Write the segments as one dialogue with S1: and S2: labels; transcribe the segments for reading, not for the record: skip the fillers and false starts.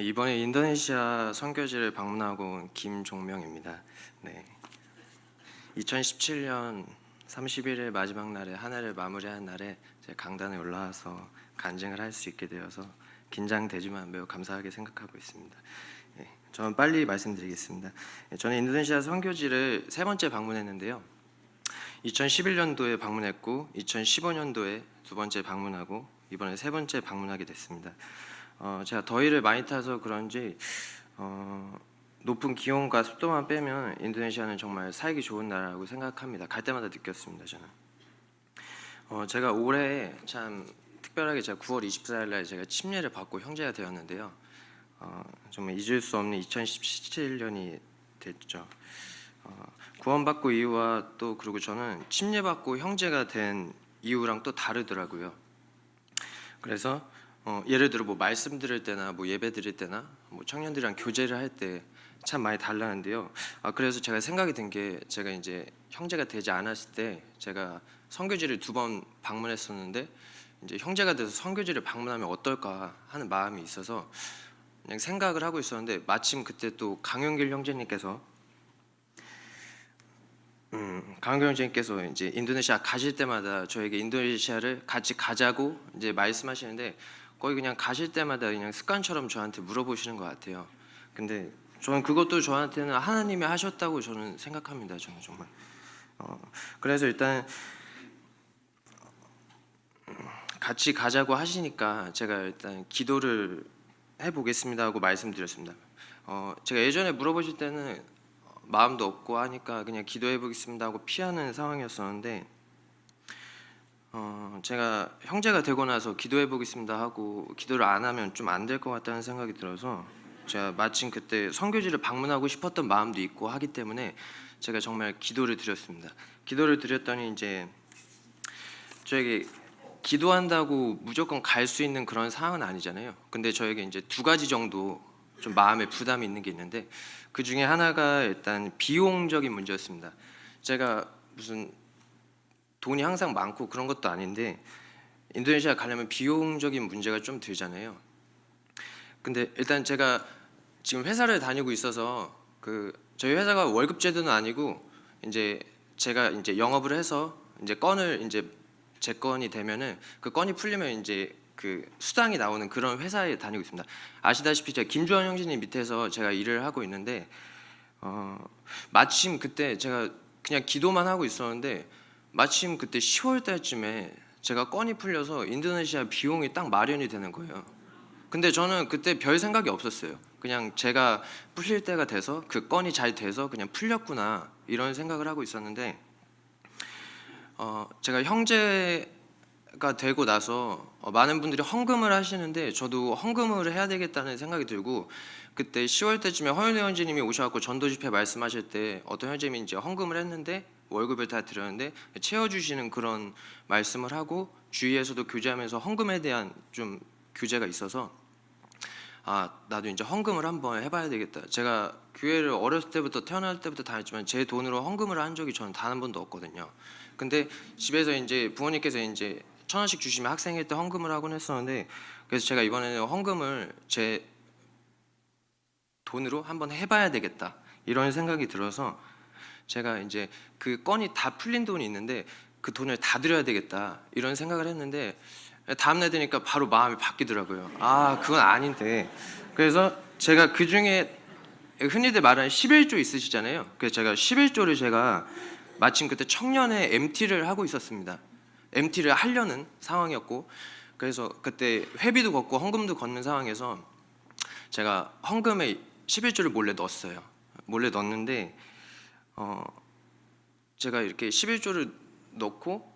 S1: 네, 이번에 인도네시아 선교지를 방문하고 온 김종명입니다. 네, 2017년 31일 마지막 날에 한 해를 마무리한 날에 제 강단에 올라와서 간증을 할 수 있게 되어서 긴장되지만 매우 감사하게 생각하고 있습니다. 네, 저는 빨리 말씀드리겠습니다. 네, 저는 인도네시아 선교지를 세 번째 방문했는데요. 2011년도에 방문했고 2015년도에 두 번째 방문하고 이번에 세 번째 방문하게 됐습니다. 제가 더위를 많이 타서 그런지 높은 기온과 습도만 빼면 인도네시아는 정말 살기 좋은 나라라고 생각합니다. 갈 때마다 느꼈습니다. 저는 제가 올해 참 특별하게 제가 9월 24일 날 제가 침례를 받고 형제가 되었는데요. 정말 잊을 수 없는 2017년이 됐죠. 구원받고 이후와 또 그리고 저는 침례받고 형제가 된 이유랑 또 다르더라고요. 그래서 예를 들어 뭐 말씀 드릴 때나 뭐 예배 드릴 때나 뭐 청년들이랑 교제를 할 때 참 많이 달라는데요. 그래서 제가 생각이 든 게 제가 이제 형제가 되지 않았을 때 제가 선교지를 두 번 방문했었는데 이제 형제가 돼서 선교지를 방문하면 어떨까 하는 마음이 있어서 그냥 생각을 하고 있었는데 마침 그때 또 강용길 형제님께서 강용길 형제님께서 이제 인도네시아 가실 때마다 저에게 인도네시아를 같이 가자고 이제 말씀하시는데 거의 그냥 가실 때마다 그냥 습관처럼 저한테 물어보시는 것 같아요. 근데 저는 그것도 저한테는 하나님이 하셨다고 저는 생각합니다. 저는 정말. 그래서 일단 같이 가자고 하시니까 제가 일단 기도를 해보겠습니다 하고 말씀드렸습니다. 제가 예전에 물어보실 때는 마음도 없고 하니까 그냥 기도해보겠습니다 하고 피하는 상황이었었는데 제가 형제가 되고 나서 기도해보겠습니다 하고 기도를 안 하면 좀 안 될 것 같다는 생각이 들어서 제가 마침 그때 선교지를 방문하고 싶었던 마음도 있고 하기 때문에 제가 정말 기도를 드렸습니다. 기도를 드렸더니 이제 저에게 기도한다고 무조건 갈 수 있는 그런 상황은 아니잖아요. 근데 저에게 이제 두 가지 정도 좀 마음에 부담이 있는 게 있는데 그 중에 하나가 일단 비용적인 문제였습니다. 제가 무슨 돈이 항상 많고 그런 것도 아닌데 인도네시아 가려면 비용적인 문제가 좀 들잖아요. 근데 일단 제가 지금 회사를 다니고 있어서 그 저희 회사가 월급 제도는 아니고 이제 제가 이제 영업을 해서 이제 건을 이제 제 건이 되면은 그 건이 풀리면 이제 그 수당이 나오는 그런 회사에 다니고 있습니다. 아시다시피 제가 김주환 형제님 밑에서 제가 일을 하고 있는데 마침 그때 제가 그냥 기도만 하고 있었는데 마침 그때 10월 달쯤에 제가 건이 풀려서 인도네시아 비용이 딱 마련이 되는 거예요. 근데 저는 그때 별 생각이 없었어요. 그냥 제가 풀릴 때가 돼서 그 건이 잘 돼서 그냥 풀렸구나 이런 생각을 하고 있었는데 제가 형제가 되고 나서 많은 분들이 헌금을 하시는데 저도 헌금을 해야 되겠다는 생각이 들고 그때 10월 때쯤에 허윤회 형제님이 오셔갖고 전도 집회 말씀하실 때 어떤 형제님이 이제 헌금을 했는데 월급을 다 드렸는데 채워주시는 그런 말씀을 하고 주위에서도 교제하면서 헌금에 대한 좀 교제가 있어서 나도 이제 헌금을 한번 해봐야 되겠다. 제가 교회를 어렸을 때부터 태어날 때부터 다녔지만 제 돈으로 헌금을 한 적이 저는 단 한 번도 없거든요. 근데 집에서 이제 부모님께서 이제 1,000원씩 주시면 학생일 때 헌금을 하곤 했었는데 그래서 제가 이번에는 헌금을 제 돈으로 한번 해봐야 되겠다 이런 생각이 들어서 제가 이제 그 건이 다 풀린 돈이 있는데 그 돈을 다 드려야 되겠다 이런 생각을 했는데 다음날 되니까 바로 마음이 바뀌더라고요. 그건 아닌데. 그래서 제가 그 중에 흔히들 말하는 11조 있으시잖아요. 그래서 제가 11조를 제가 마침 그때 청년회 MT를 하고 있었습니다. MT를 하려는 상황이었고 그래서 그때 회비도 걷고 헌금도 걷는 상황에서 제가 헌금에 11조를 몰래 넣었어요. 몰래 넣었는데 제가 이렇게 11조를 넣고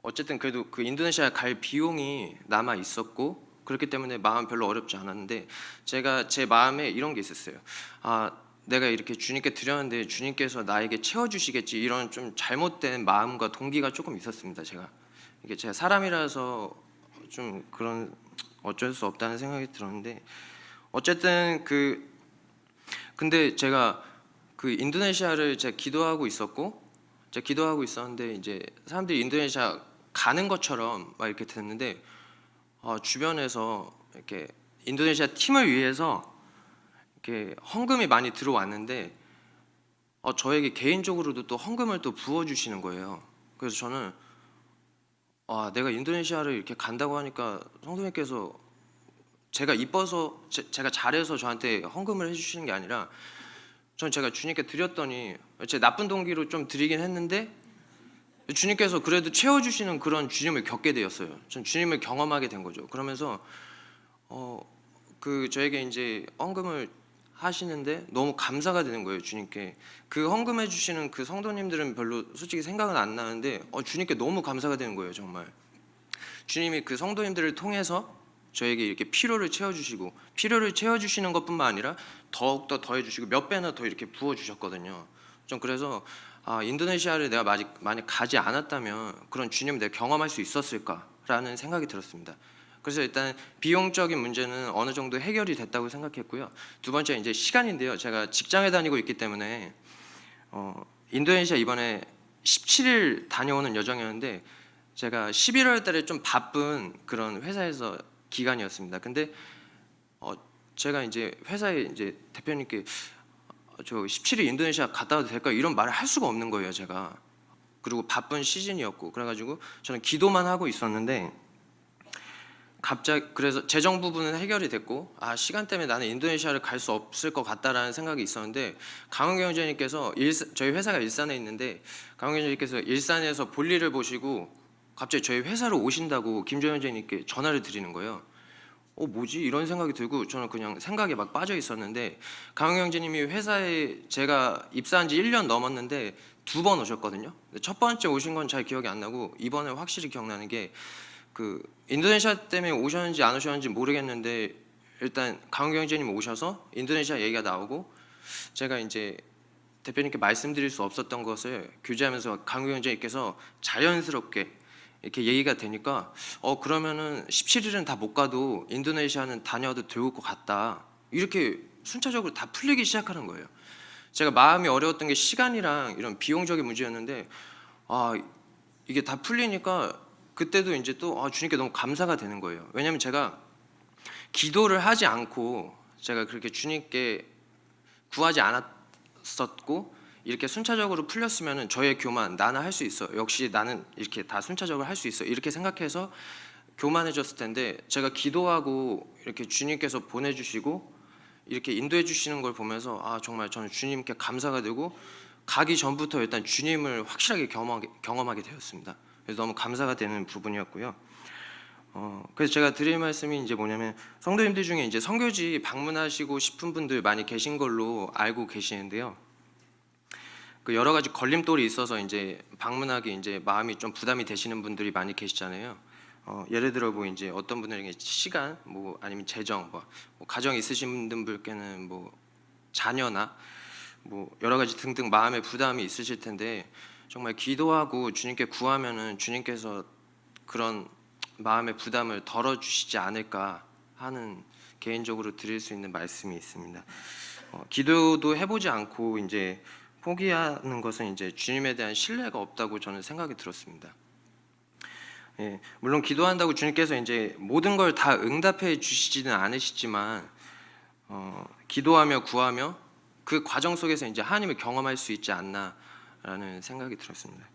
S1: 어쨌든 그래도 그 인도네시아 갈 비용이 남아 있었고 그렇기 때문에 마음 별로 어렵지 않았는데 제가 제 마음에 이런 게 있었어요. 내가 이렇게 주님께 드렸는데 주님께서 나에게 채워주시겠지 이런 좀 잘못된 마음과 동기가 조금 있었습니다. 이게 제가 사람이라서 좀 그런 어쩔 수 없다는 생각이 들었는데 어쨌든 근데 제가 그 인도네시아를 제가 기도하고 있었는데 이제 사람들이 인도네시아 가는 것처럼 막 이렇게 됐는데 주변에서 이렇게 인도네시아 팀을 위해서 이렇게 헌금이 많이 들어왔는데 저에게 개인적으로도 또 헌금을 또 부어주시는 거예요. 그래서 저는 내가 인도네시아를 이렇게 간다고 하니까 성도님께서 제가 이뻐서 제가 잘해서 저한테 헌금을 해주시는 게 아니라 전 제가 주님께 드렸더니 제 나쁜 동기로 좀 드리긴 했는데 주님께서 그래도 채워주시는 그런 주님을 겪게 되었어요. 전 주님을 경험하게 된 거죠. 그러면서 저에게 이제 헌금을 하시는데 너무 감사가 되는 거예요. 주님께 그 헌금해 주시는 그 성도님들은 별로 솔직히 생각은 안 나는데 주님께 너무 감사가 되는 거예요. 정말 주님이 그 성도님들을 통해서 저에게 이렇게 필요를 채워주시고 필요를 채워주시는 것뿐만 아니라 더욱더 더해주시고 몇 배나 더 이렇게 부어주셨거든요. 좀 그래서 인도네시아를 내가 만약 가지 않았다면 그런 주님을 내가 경험할 수 있었을까라는 생각이 들었습니다. 그래서 일단 비용적인 문제는 어느 정도 해결이 됐다고 생각했고요. 두 번째 이제 시간인데요. 제가 직장에 다니고 있기 때문에 인도네시아 이번에 17일 다녀오는 여정이었는데 제가 11월 달에 좀 바쁜 그런 회사에서 기간이었습니다. 근데 제가 이제 회사에 이제 대표님께 저 17일 인도네시아 갔다 와도 될까요? 이런 말을 할 수가 없는 거예요, 제가. 그리고 바쁜 시즌이었고 그래가지고 저는 기도만 하고 있었는데 갑자기 그래서 재정 부분은 해결이 됐고 시간 때문에 나는 인도네시아를 갈 수 없을 것 같다라는 생각이 있었는데 강은경 원장님께서 저희 회사가 일산에 있는데 강은경 원장님께서 일산에서 볼일을 보시고 갑자기 저희 회사로 오신다고 김조현 원장님께 전화를 드리는 거예요. 뭐지? 이런 생각이 들고 저는 그냥 생각에 막 빠져 있었는데 강은경 원장님이 회사에 제가 입사한 지 1년 넘었는데 2번 오셨거든요. 첫 번째 오신 건 잘 기억이 안 나고 이번에 확실히 기억나는 게 인도네시아 때문에 오셨는지 안 오셨는지 모르겠는데 일단 강은경 원장님 오셔서 인도네시아 얘기가 나오고 제가 이제 대표님께 말씀드릴 수 없었던 것을 교제하면서 강은경 원장님께서 자연스럽게 이렇게 얘기가 되니까 그러면은 17일은 다 못 가도 인도네시아는 다녀와도 좋을 것 같다. 이렇게 순차적으로 다 풀리기 시작하는 거예요. 제가 마음이 어려웠던 게 시간이랑 이런 비용적인 문제였는데 이게 다 풀리니까 그때도 이제 또 주님께 너무 감사가 되는 거예요. 왜냐하면 제가 기도를 하지 않고 제가 그렇게 주님께 구하지 않았었고 이렇게 순차적으로 풀렸으면은 저의 교만 나는 할 수 있어. 역시 나는 이렇게 다 순차적으로 할 수 있어. 이렇게 생각해서 교만해졌을 텐데 제가 기도하고 이렇게 주님께서 보내주시고 이렇게 인도해 주시는 걸 보면서 정말 저는 주님께 감사가 되고 가기 전부터 일단 주님을 확실하게 경험하게 되었습니다. 그래서 너무 감사가 되는 부분이었고요. 그래서 제가 드릴 말씀이 이제 뭐냐면 성도님들 중에 이제 선교지 방문하시고 싶은 분들 많이 계신 걸로 알고 계시는데요. 여러 가지 걸림돌이 있어서 이제 방문하기 이제 마음이 좀 부담이 되시는 분들이 많이 계시잖아요. 예를 들어 이제 어떤 분들에게 시간, 아니면 재정, 가정 있으신 분들께는 자녀나 여러 가지 등등 마음의 부담이 있으실 텐데 정말 기도하고 주님께 구하면은 주님께서 그런 마음의 부담을 덜어주시지 않을까 하는 개인적으로 드릴 수 있는 말씀이 있습니다. 기도도 해보지 않고 이제 포기하는 것은 이제 주님에 대한 신뢰가 없다고 저는 생각이 들었습니다. 물론 기도한다고 주님께서 이제 모든 걸 다 응답해 주시지는 않으시지만 기도하며 구하며 그 과정 속에서 이제 하나님을 경험할 수 있지 않나라는 생각이 들었습니다.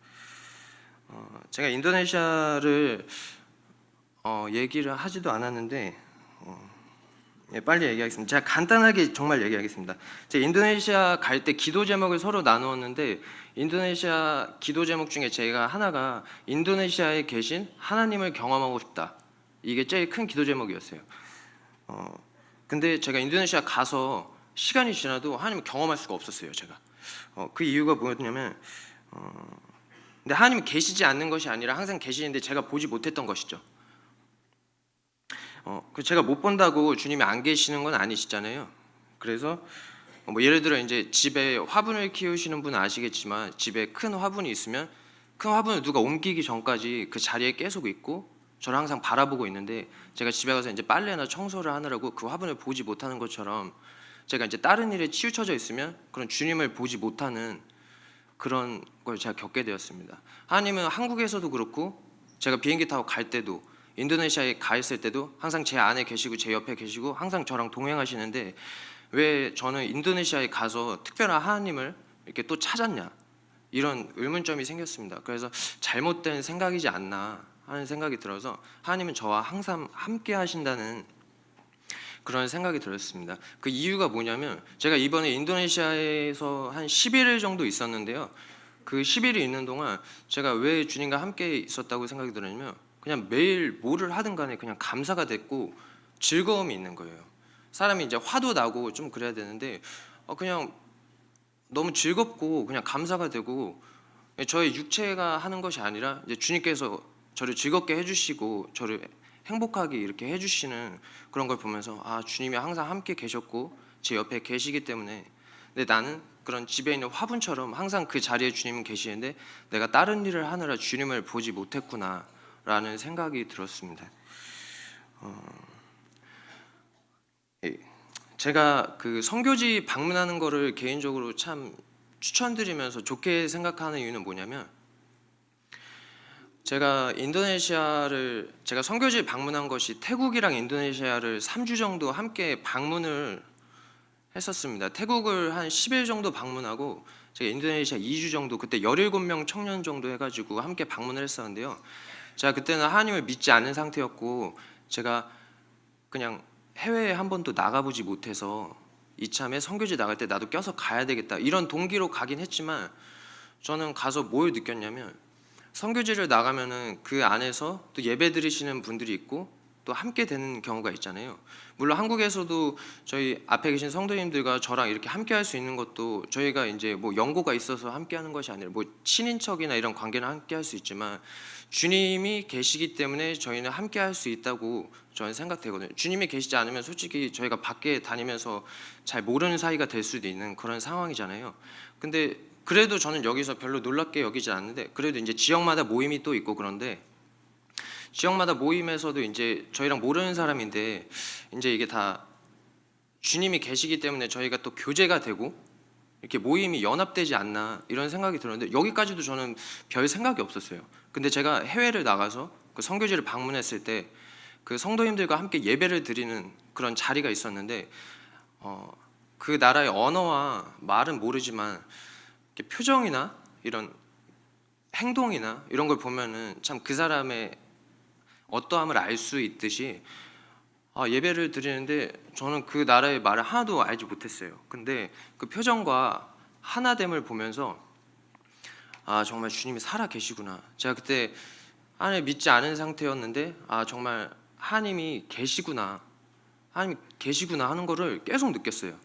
S1: 제가 인도네시아를 얘기를 하지도 않았는데 빨리 얘기하겠습니다. 제가 간단하게 정말 얘기하겠습니다. 제가 인도네시아 갈 때 기도 제목을 서로 나누었는데 인도네시아 기도 제목 중에 제가 하나가 인도네시아에 계신 하나님을 경험하고 싶다. 이게 제일 큰 기도 제목이었어요. 근데 제가 인도네시아 가서 시간이 지나도 하나님을 경험할 수가 없었어요. 제가 그 이유가 뭐였냐면 근데 하나님이 계시지 않는 것이 아니라 항상 계시는데 제가 보지 못했던 것이죠. 제가 못 본다고 주님이 안 계시는 건 아니시잖아요. 그래서 예를 들어 이제 집에 화분을 키우시는 분은 아시겠지만 집에 큰 화분이 있으면 큰 화분을 누가 옮기기 전까지 그 자리에 계속 있고 저를 항상 바라보고 있는데 제가 집에 가서 이제 빨래나 청소를 하느라고 그 화분을 보지 못하는 것처럼 제가 이제 다른 일에 치우쳐져 있으면 그런 주님을 보지 못하는 그런 걸 제가 겪게 되었습니다. 하나님은 한국에서도 그렇고 제가 비행기 타고 갈 때도 인도네시아에 가 있을 때도 항상 제 안에 계시고 제 옆에 계시고 항상 저랑 동행하시는데 왜 저는 인도네시아에 가서 특별한 하나님을 이렇게 또 찾았냐, 이런 의문점이 생겼습니다. 그래서 잘못된 생각이지 않나 하는 생각이 들어서 하나님은 저와 항상 함께 하신다는 그런 생각이 들었습니다. 그 이유가 뭐냐면 제가 이번에 인도네시아에서 한 11일 정도 있었는데요. 그 10일이 있는 동안 제가 왜 주님과 함께 있었다고 생각이 들었냐면 그냥 매일 뭐를 하든 간에 그냥 감사가 됐고 즐거움이 있는 거예요. 사람이 이제 화도 나고 좀 그래야 되는데 그냥 너무 즐겁고 그냥 감사가 되고, 저의 육체가 하는 것이 아니라 이제 주님께서 저를 즐겁게 해주시고 저를 행복하게 이렇게 해주시는 그런 걸 보면서 주님이 항상 함께 계셨고 제 옆에 계시기 때문에, 근데 나는 그런 집에 있는 화분처럼 항상 그 자리에 주님은 계시는데 내가 다른 일을 하느라 주님을 보지 못했구나라는 생각이 들었습니다. 제가 그 선교지 방문하는 거를 개인적으로 참 추천드리면서 좋게 생각하는 이유는 뭐냐면, 제가 선교지 방문한 것이 태국이랑 인도네시아를 3주 정도 함께 방문을 했었습니다. 태국을 한 10일 정도 방문하고 제가 인도네시아 2주 정도, 그때 17명 청년 정도 해가지고 함께 방문을 했었는데요. 제가 그때는 하나님을 믿지 않는 상태였고 제가 그냥 해외에 한 번도 나가보지 못해서 이참에 선교지 나갈 때 나도 껴서 가야 되겠다 이런 동기로 가긴 했지만, 저는 가서 뭘 느꼈냐면 선교지를 나가면은 그 안에서 또 예배 드리시는 분들이 있고 또 함께 되는 경우가 있잖아요. 물론 한국에서도 저희 앞에 계신 성도님들과 저랑 이렇게 함께 할 수 있는 것도 저희가 이제 뭐 연고가 있어서 함께 하는 것이 아니라 뭐 친인척이나 이런 관계는 함께 할 수 있지만 주님이 계시기 때문에 저희는 함께 할 수 있다고 저는 생각되거든요. 주님이 계시지 않으면 솔직히 저희가 밖에 다니면서 잘 모르는 사이가 될 수도 있는 그런 상황이잖아요. 근데 그래도 저는 여기서 별로 놀랍게 여기지 않는데, 그래도 이제 지역마다 모임이 또 있고 그런데 지역마다 모임에서도 이제 저희랑 모르는 사람인데 이제 이게 다 주님이 계시기 때문에 저희가 또 교제가 되고 이렇게 모임이 연합되지 않나 이런 생각이 들었는데, 여기까지도 저는 별 생각이 없었어요. 근데 제가 해외를 나가서 그 선교지를 방문했을 때 그 성도님들과 함께 예배를 드리는 그런 자리가 있었는데 그 나라의 언어와 말은 모르지만 이렇게 표정이나 이런 행동이나 이런 걸 보면은 참 그 사람의 어떠함을 알 수 있듯이 예배를 드리는데 저는 그 나라의 말을 하나도 알지 못했어요. 근데 그 표정과 하나됨을 보면서 정말 주님이 살아 계시구나. 제가 그때 하나님 믿지 않은 상태였는데 정말 하나님이 계시구나, 하나님 계시구나 하는 거를 계속 느꼈어요.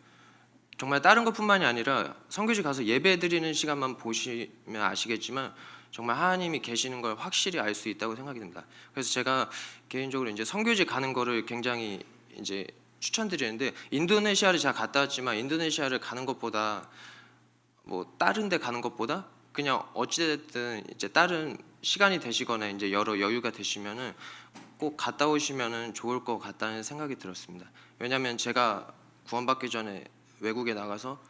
S1: 정말 다른 것뿐만이 아니라 선교지 가서 예배 드리는 시간만 보시면 아시겠지만 정말 하나님이 계시는 걸 확실히 알 수 있다고 생각이 듭니다. 그래서 제가 개인적으로 이제 선교지 가는 거를 굉장히 이제 추천드리는데, 인도네시아를 제가 갔다 왔지만 인도네시아를 가는 것보다 뭐 다른 데 가는 것보다 그냥 어찌됐든 이제 다른 시간이 되시거나 이제 여러 여유가 되시면은 꼭 갔다 오시면은 좋을 것 같다는 생각이 들었습니다. 왜냐하면 제가 구원받기 전에 외국에 나가서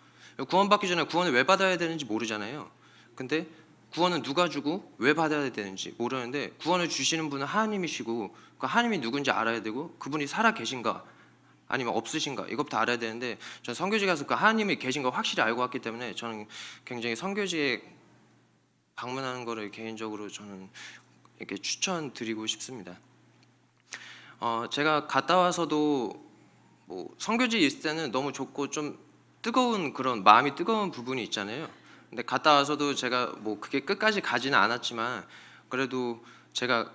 S1: 구원받기 전에 구원을 왜 받아야 되는지 모르잖아요. 근데 구원은 누가 주고 왜 받아야 되는지 모르는데 구원을 주시는 분은 하나님이시고 그 하나님이 누군지 알아야 되고 그분이 살아 계신가 아니면 없으신가 이것부터 알아야 되는데, 저는 선교지 가서 그 하나님이 계신 거 확실히 알고 왔기 때문에 저는 굉장히 선교지에 방문하는 거를 개인적으로 저는 이렇게 추천드리고 싶습니다. 제가 갔다 와서도 뭐 선교지 있을 때는 너무 좋고 좀 뜨거운 그런 마음이 뜨거운 부분이 있잖아요. 근데 갔다 와서도 제가 뭐 그게 끝까지 가지는 않았지만 그래도 제가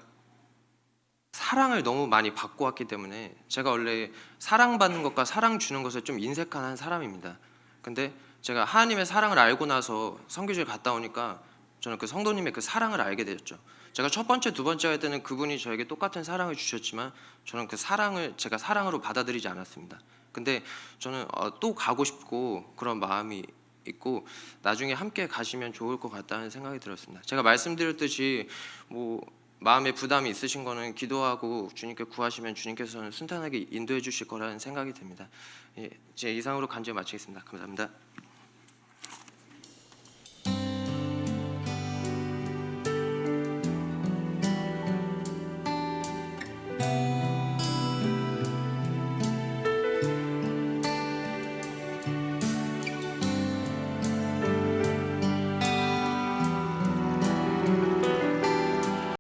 S1: 사랑을 너무 많이 받고 왔기 때문에, 제가 원래 사랑받는 것과 사랑 주는 것을 좀 인색한 사람입니다. 근데 제가 하나님의 사랑을 알고 나서 선교지를 갔다 오니까 저는 그 성도님의 그 사랑을 알게 되었죠. 제가 첫 번째, 두 번째 할 때는 그분이 저에게 똑같은 사랑을 주셨지만 저는 그 사랑을 제가 사랑으로 받아들이지 않았습니다. 근데 저는 또 가고 싶고 그런 마음이 있고 나중에 함께 가시면 좋을 것 같다는 생각이 들었습니다. 제가 말씀드렸듯이 뭐 마음에 부담이 있으신 거는 기도하고 주님께 구하시면 주님께서는 순탄하게 인도해 주실 거라는 생각이 듭니다. 이제 이상으로 간증 마치겠습니다. 감사합니다.